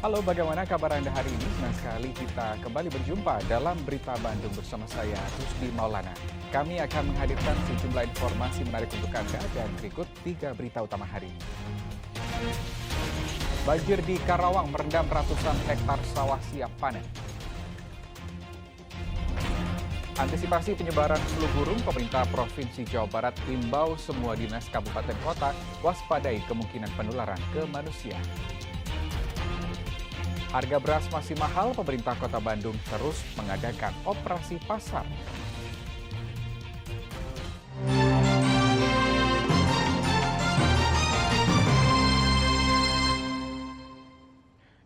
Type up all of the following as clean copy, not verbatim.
Halo, bagaimana kabar Anda hari ini? Senang sekali kita kembali berjumpa dalam Berita Bandung bersama saya, Rusdi Maulana. Kami akan menghadirkan sejumlah informasi menarik untuk Anda dan berikut 3 berita utama hari ini. Banjir di Karawang merendam ratusan hektar sawah siap panen. Antisipasi penyebaran flu burung, pemerintah Provinsi Jawa Barat himbau semua dinas kabupaten kota waspadai kemungkinan penularan ke manusia. Harga beras masih mahal, pemerintah Kota Bandung terus mengadakan operasi pasar.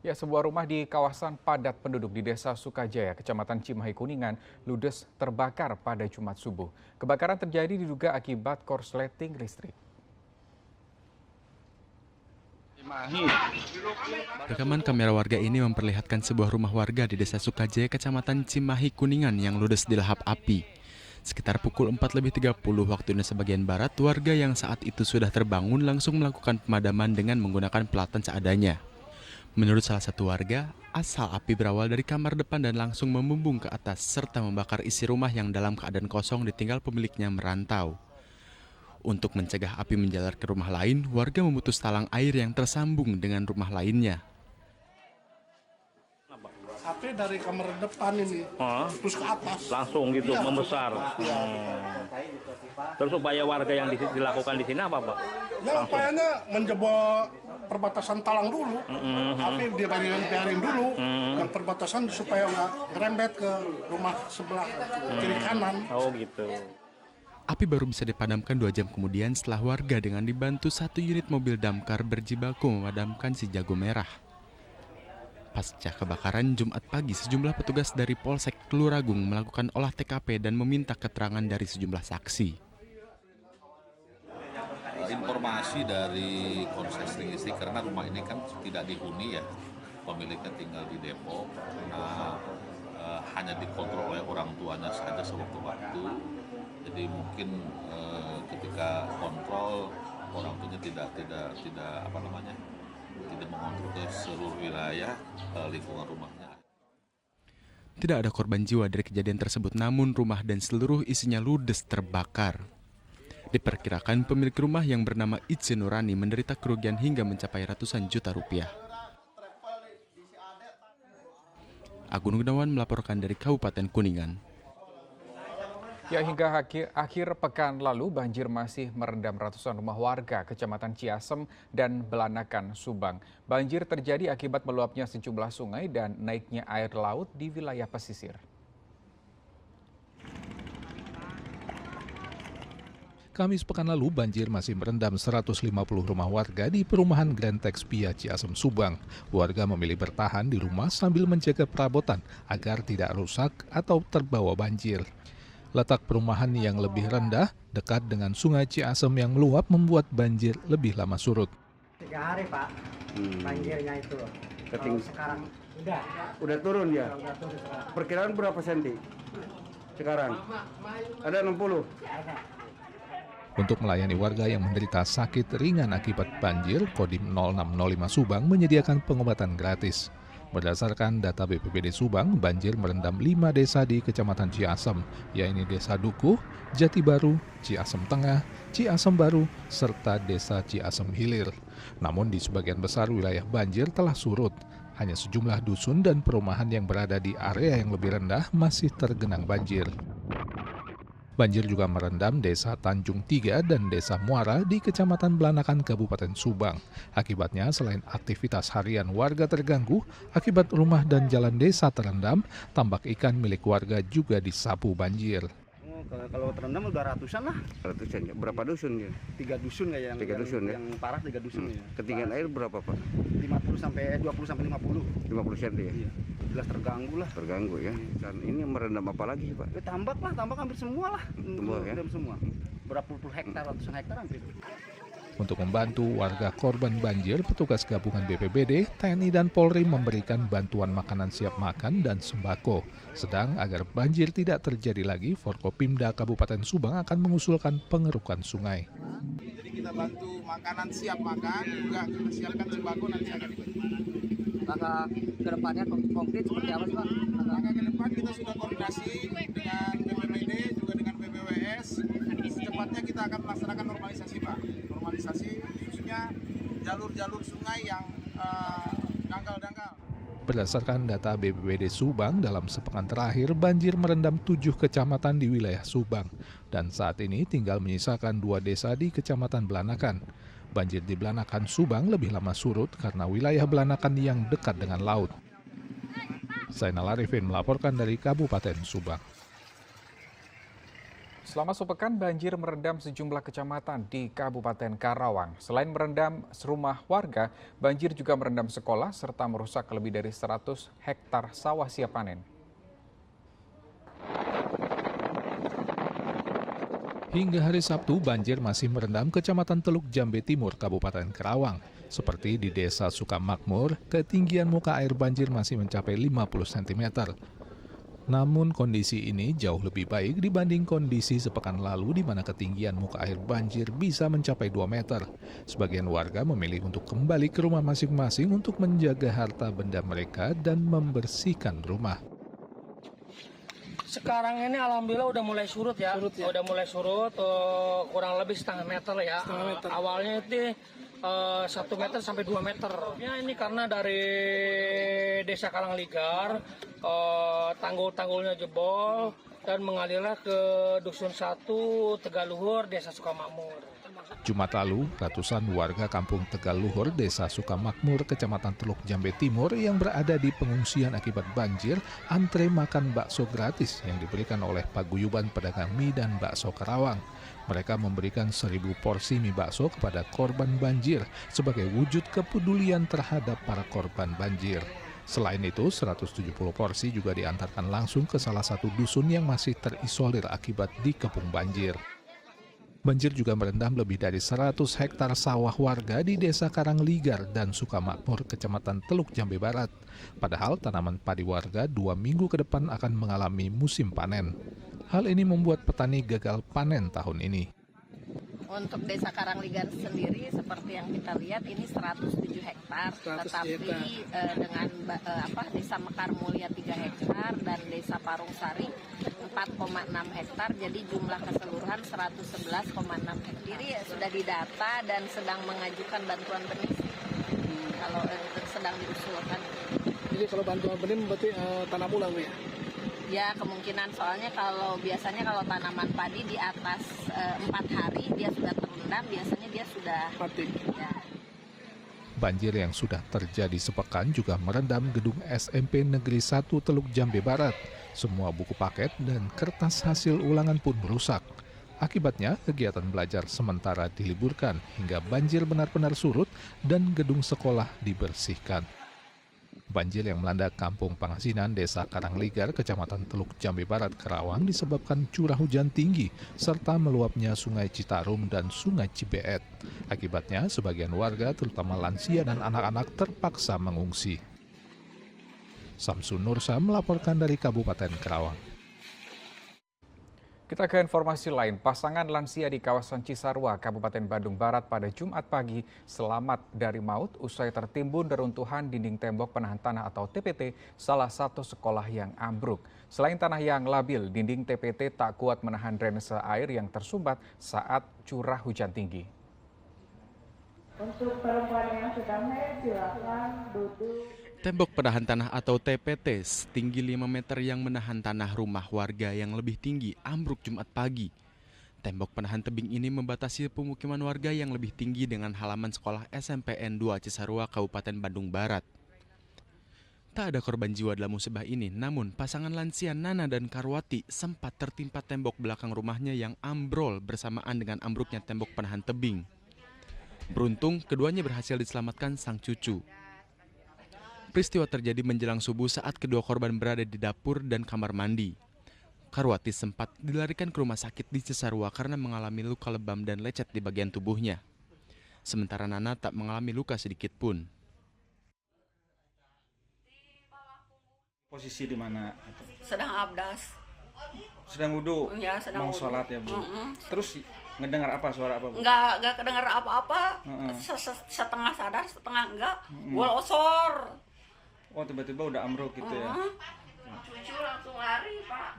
Ya, sebuah rumah di kawasan padat penduduk di Desa Sukajaya, Kecamatan Cimahi Kuningan, ludes terbakar pada Jumat subuh. Kebakaran terjadi diduga akibat korsleting listrik. Rekaman kamera warga ini memperlihatkan sebuah rumah warga di Desa Sukajaya, Kecamatan Cimahi Kuningan yang ludes dilahap api. Sekitar pukul 4.30 waktu Indonesia bagian Barat, warga yang saat itu sudah terbangun langsung melakukan pemadaman dengan menggunakan pelatan seadanya. Menurut salah satu warga, asal api berawal dari kamar depan dan langsung membumbung ke atas serta membakar isi rumah yang dalam keadaan kosong ditinggal pemiliknya merantau. Untuk mencegah api menjalar ke rumah lain, warga memutus talang air yang tersambung dengan rumah lainnya. Api dari kamar depan ini, terus ke atas. Langsung gitu, Iya, membesar. Iya. Terus upaya warga yang dilakukan di sini apa, Pak? Ya upayanya menjebol perbatasan talang dulu. Api dibiarin dulu, yang perbatasan supaya nggak ngerembet ke rumah sebelah kiri kanan. Oh gitu. Api baru bisa dipadamkan 2 jam kemudian setelah warga dengan dibantu 1 unit mobil damkar berjibaku memadamkan si jago merah. Pasca kebakaran Jumat pagi, sejumlah petugas dari Polsek Tuluragung melakukan olah TKP dan meminta keterangan dari sejumlah saksi. Informasi dari konsesi listrik karena rumah ini kan tidak dihuni ya, pemiliknya tinggal di Depok, karena hanya dikontrol oleh orang tuanya saja sewaktu-waktu. Jadi mungkin ketika kontrol orang tuanya tidak mengontrol ke seluruh wilayah lingkungan rumahnya. Tidak ada korban jiwa dari kejadian tersebut, namun rumah dan seluruh isinya ludes terbakar. Diperkirakan pemilik rumah yang bernama Itze Nurani menderita kerugian hingga mencapai ratusan juta rupiah. Agun Gunawan melaporkan dari Kabupaten Kuningan. Ya, hingga akhir pekan lalu banjir masih merendam ratusan rumah warga Kecamatan Ciasem dan Belanakan, Subang. Banjir terjadi akibat meluapnya sejumlah sungai dan naiknya air laut di wilayah pesisir. Kamis pekan lalu banjir masih merendam 150 rumah warga di perumahan Grand Texpia Ciasem, Subang. Warga memilih bertahan di rumah sambil menjaga perabotan agar tidak rusak atau terbawa banjir. Letak perumahan yang lebih rendah dekat dengan sungai Ciasem yang meluap membuat banjir lebih lama surut. 3 hari Pak, banjirnya itu. Keting... Sekarang udah turun ya? udah turun sekarang. Perkiraan berapa senti sekarang? Ada 60? Ada. Untuk melayani warga yang menderita sakit ringan akibat banjir, Kodim 0605 Subang menyediakan pengobatan gratis. Berdasarkan data BPBD Subang, banjir merendam 5 desa di Kecamatan Ciasem, yaitu Desa Dukuh, Jati Baru, Ciasem Tengah, Ciasem Baru, serta Desa Ciasem Hilir. Namun di sebagian besar wilayah banjir telah surut. Hanya sejumlah dusun dan perumahan yang berada di area yang lebih rendah masih tergenang banjir. Banjir juga merendam Desa Tanjung Tiga dan Desa Muara di Kecamatan Belanakan, Kabupaten Subang. Akibatnya, selain aktivitas harian warga terganggu, akibat rumah dan jalan desa terendam, tambak ikan milik warga juga disapu banjir. Kalau terendam udah ratusan lah. Ratusan ya? Berapa dusun ya? 3 dusun kayak yang 3 dusun ya? Yang parah 3 dusun ya. Ketinggian air berapa Pak? 20 sampai 50. 50 cm ya? Iya. Jelas terganggu lah. Terganggu ya. Dan ini merendam apa lagi Pak? Ya, tambak hampir semua lah. Semua ya? Semua. Berapa puluh hektar, ratusan hektar hampir. Untuk membantu warga korban banjir, petugas gabungan BPBD, TNI, dan Polri memberikan bantuan makanan siap makan dan sembako. Sedang agar banjir tidak terjadi lagi, Forkopimda Kabupaten Subang akan mengusulkan pengerukan sungai. Jadi kita bantu makanan siap makan, juga kita siapkan sembako nanti akan dibagi. langkah ke depannya konkret seperti apa sih Pak? Langkah ke depan kita sudah koordinasi dengan BPBD juga dengan BPWS. Secepatnya kita akan melaksanakan normalisasi Pak. Normalisasi khususnya jalur-jalur sungai yang dangkal-dangkal. Berdasarkan data BPBD Subang, dalam sepekan terakhir banjir merendam 7 kecamatan di wilayah Subang. Dan saat ini tinggal menyisakan 2 desa di Kecamatan Belanakan. Banjir di Belanakan Subang lebih lama surut karena wilayah Belanakan yang dekat dengan laut. Zainal Arifin melaporkan dari Kabupaten Subang. Selama sepekan banjir merendam sejumlah kecamatan di Kabupaten Karawang. Selain merendam rumah warga, banjir juga merendam sekolah serta merusak lebih dari 100 hektar sawah siap panen. Hingga hari Sabtu, banjir masih merendam Kecamatan Teluk Jambe Timur, Kabupaten Karawang. Seperti di Desa Sukamakmur, ketinggian muka air banjir masih mencapai 50 cm. Namun kondisi ini jauh lebih baik dibanding kondisi sepekan lalu di mana ketinggian muka air banjir bisa mencapai 2 meter. Sebagian warga memilih untuk kembali ke rumah masing-masing untuk menjaga harta benda mereka dan membersihkan rumah. Sekarang ini alhamdulillah udah mulai surut ya. Udah mulai surut, kurang lebih setengah meter ya. Awalnya itu 1 meter sampai 2 meter. Ya ini karena dari Desa Karangligar, tanggul-tanggulnya jebol dan mengalirlah ke Dusun 1 Tegaluhur, Desa Sukamakmur. Jumat lalu, ratusan warga kampung Tegaluhur, Desa Sukamakmur, Kecamatan Teluk Jambe Timur yang berada di pengungsian akibat banjir, antre makan bakso gratis yang diberikan oleh Paguyuban Pedagang Mie dan Bakso Karawang. Mereka memberikan 1.000 porsi mie bakso kepada korban banjir sebagai wujud kepedulian terhadap para korban banjir. Selain itu, 170 porsi juga diantarkan langsung ke salah satu dusun yang masih terisolir akibat dikepung banjir. Banjir juga merendam lebih dari 100 hektar sawah warga di Desa Karangligar dan Sukamakmur, Kecamatan Teluk Jambe Barat. Padahal tanaman padi warga 2 minggu ke depan akan mengalami musim panen. Hal ini membuat petani gagal panen tahun ini. Untuk Desa Karangligar sendiri seperti yang kita lihat ini 107 hektar, tetapi dengan Desa Mekar Mulia 3 hektar dan Desa Parungsari 4,6 hektar, jadi jumlah keseluruhan 111,6 hektar. Jadi sudah didata dan sedang mengajukan bantuan benih. Kalau sedang diusulkan. Jadi kalau bantuan benih berarti tanam ulang ya? Ya kemungkinan, soalnya kalau biasanya kalau tanaman padi di atas 4 hari dia sudah terendam, biasanya dia sudah mati. Ya. Banjir yang sudah terjadi sepekan juga merendam gedung SMP Negeri 1 Teluk Jambe Barat. Semua buku paket dan kertas hasil ulangan pun rusak. Akibatnya kegiatan belajar sementara diliburkan hingga banjir benar-benar surut dan gedung sekolah dibersihkan. Banjir yang melanda Kampung Pangasinan, Desa Karangligar, Kecamatan Teluk Jambe Barat, Karawang disebabkan curah hujan tinggi serta meluapnya Sungai Citarum dan Sungai Cibeet. Akibatnya, sebagian warga, terutama lansia dan anak-anak, terpaksa mengungsi. Samsun Nursa melaporkan dari Kabupaten Karawang. Kita ke informasi lain, pasangan lansia di kawasan Cisarua, Kabupaten Bandung Barat pada Jumat pagi selamat dari maut usai tertimbun reruntuhan dinding tembok penahan tanah atau TPT salah satu sekolah yang ambruk. Selain tanah yang labil, dinding TPT tak kuat menahan drainase air yang tersumbat saat curah hujan tinggi. Untuk perempuan yang sudah haid silakan duduk. Tembok penahan tanah atau TPT setinggi 5 meter yang menahan tanah rumah warga yang lebih tinggi ambruk Jumat pagi. Tembok penahan tebing ini membatasi pemukiman warga yang lebih tinggi dengan halaman sekolah SMPN 2 Cisarua, Kabupaten Bandung Barat. Tak ada korban jiwa dalam musibah ini, namun pasangan lansia Nana dan Karwati sempat tertimpa tembok belakang rumahnya yang ambrol bersamaan dengan ambruknya tembok penahan tebing. Beruntung, keduanya berhasil diselamatkan sang cucu. Peristiwa terjadi menjelang subuh saat kedua korban berada di dapur dan kamar mandi. Karwati sempat dilarikan ke rumah sakit di Cisarua karena mengalami luka lebam dan lecet di bagian tubuhnya. Sementara Nana tak mengalami luka sedikit pun. Posisi di mana? Sedang abdas. Sedang wudhu? Ya, sedang mau wudhu. sholat ya Bu? Terus ngedengar apa, suara apa Bu? Enggak kedengar apa-apa. Setengah sadar, setengah enggak. Gol osor. Oh, tiba-tiba udah ambruk gitu ya. Cucu langsung lari, Pak.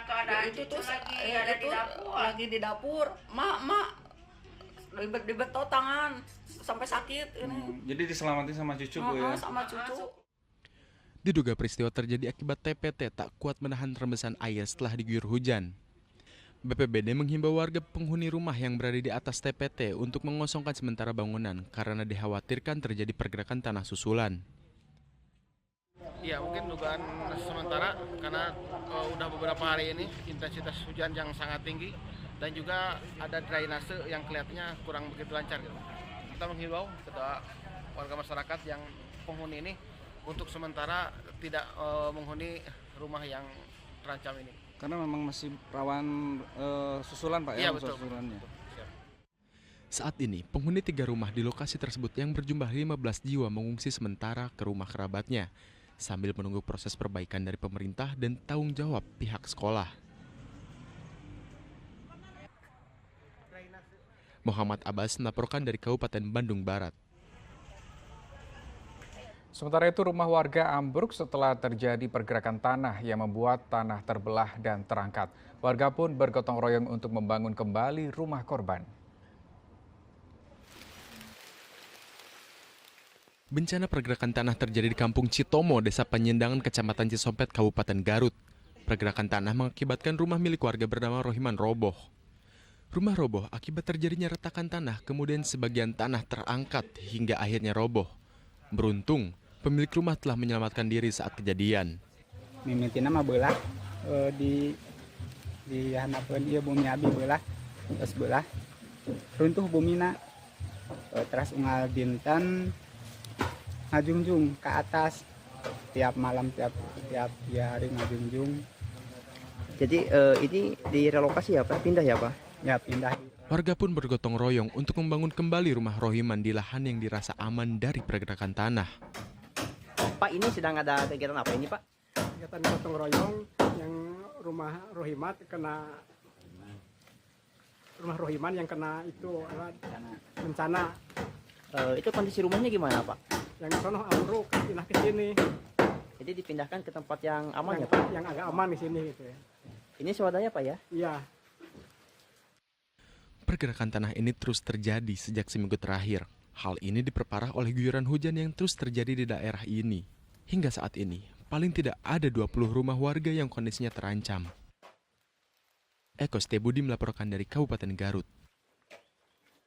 Keadaan itu tuh lagi ada di dapur. Lagi di dapur. Mak dibetot tangan sampai sakit ini. Jadi diselamatin sama cucu Bu ya. Sama cucu. Diduga peristiwa terjadi akibat TPT tak kuat menahan rembesan air setelah diguyur hujan. BPBD menghimbau warga penghuni rumah yang berada di atas TPT untuk mengosongkan sementara bangunan karena dikhawatirkan terjadi pergerakan tanah susulan. Ya mungkin dugaan sementara karena udah beberapa hari ini intensitas hujan yang sangat tinggi dan juga ada drainase yang kelihatannya kurang begitu lancar. Gitu. Kita menghimbau kepada warga masyarakat yang penghuni ini untuk sementara tidak menghuni rumah yang terancam ini. Karena memang masih rawan susulan Pak ya? Iya betul. Saat ini, penghuni 3 rumah di lokasi tersebut yang berjumlah 15 jiwa mengungsi sementara ke rumah kerabatnya sambil menunggu proses perbaikan dari pemerintah dan tanggung jawab pihak sekolah. Muhammad Abbas melaporkan dari Kabupaten Bandung Barat. Sementara itu rumah warga ambruk setelah terjadi pergerakan tanah yang membuat tanah terbelah dan terangkat. Warga pun bergotong royong untuk membangun kembali rumah korban. Bencana pergerakan tanah terjadi di Kampung Citomo, Desa Penyendangan, Kecamatan Cisompet, Kabupaten Garut. Pergerakan tanah mengakibatkan rumah milik warga bernama Rohiman roboh. Rumah roboh akibat terjadinya retakan tanah, kemudian sebagian tanah terangkat hingga akhirnya roboh. Beruntung, pemilik rumah telah menyelamatkan diri saat kejadian. Mimitina mah belah di hanapeun ieu bumi abi belah, terus belah runtuh bumina. Terus unggal dinten ngajungjung ke atas tiap malam tiap hari ngajungjung. Jadi ini direlokasi ya Pak, pindah ya Pak? Ya pindah. Warga pun bergotong royong untuk membangun kembali rumah Rohiman di lahan yang dirasa aman dari pergerakan tanah. Pak, ini sedang ada kegiatan apa ini Pak? Kegiatan gotong royong yang rumah Rohiman yang kena itu bencana. Itu kondisi rumahnya gimana Pak? Yang sono ambruk, pindah ke sini. Jadi dipindahkan ke tempat yang aman ya Pak? Yang agak aman di sini gitu ya. Ini swadaya Pak ya? Iya. Pergerakan tanah ini terus terjadi sejak seminggu terakhir. Hal ini diperparah oleh guyuran hujan yang terus terjadi di daerah ini. Hingga saat ini, paling tidak ada 20 rumah warga yang kondisinya terancam. Eko Stebudi melaporkan dari Kabupaten Garut.